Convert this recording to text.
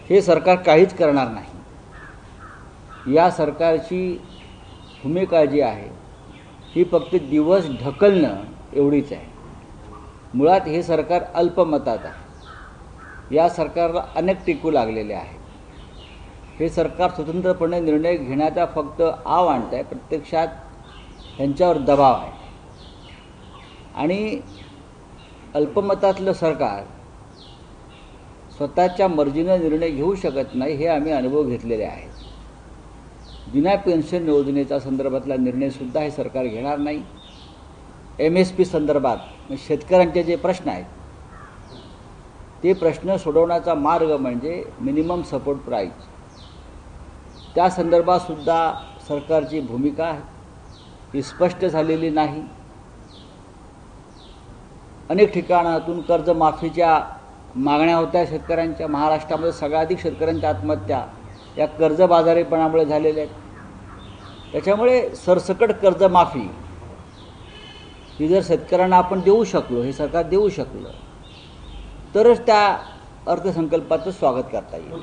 हे सरकार काहीच करणार नाही। या सरकारची भूमिका जी आहे ही फक्त दिवस ढकलणं एवढीच आहे। मुळात हे सरकार अल्पमतात आहे। या सरकारला अनेक टीकू लागलेले आहेत। हे सरकार स्वतंत्रपणे निर्णय घेण्याचा फक्त आव आणत आहे, प्रत्यक्षात त्यांच्यावर दबाव आहे। आणि अल्पमतातलं सरकार स्वतःच्या मर्जीने निर्णय घेऊ शकत नाही, हे आम्ही अनुभव घेतलेले आहेत। विना पेन्शन योजनेचा संदर्भातला निर्णयसुद्धा हे सरकार घेणार नाही। MSP संदर्भात शेतकऱ्यांचे जे प्रश्न आहेत ते प्रश्न सोडवण्याचा मार्ग म्हणजे मिनिमम सपोर्ट प्राईस। त्या संदर्भात सुद्धा सरकारची भूमिका ही स्पष्ट झालेली नाही। अनेक ठिकाणातून कर्जमाफीच्या मागण्या होत्या शेतकऱ्यांच्या। महाराष्ट्रामध्ये सर्वाधिक शेतकऱ्यांच्या आत्महत्या या कर्जबाजारीपणामुळे झालेल्या आहेत। त्याच्यामुळे सरसकट कर्जमाफी ही जर शेतकऱ्यांना आपण देऊ शकलो, हे सरकार देऊ शकलं, तरच त्या अर्थसंकल्पाचं स्वागत करता येईल।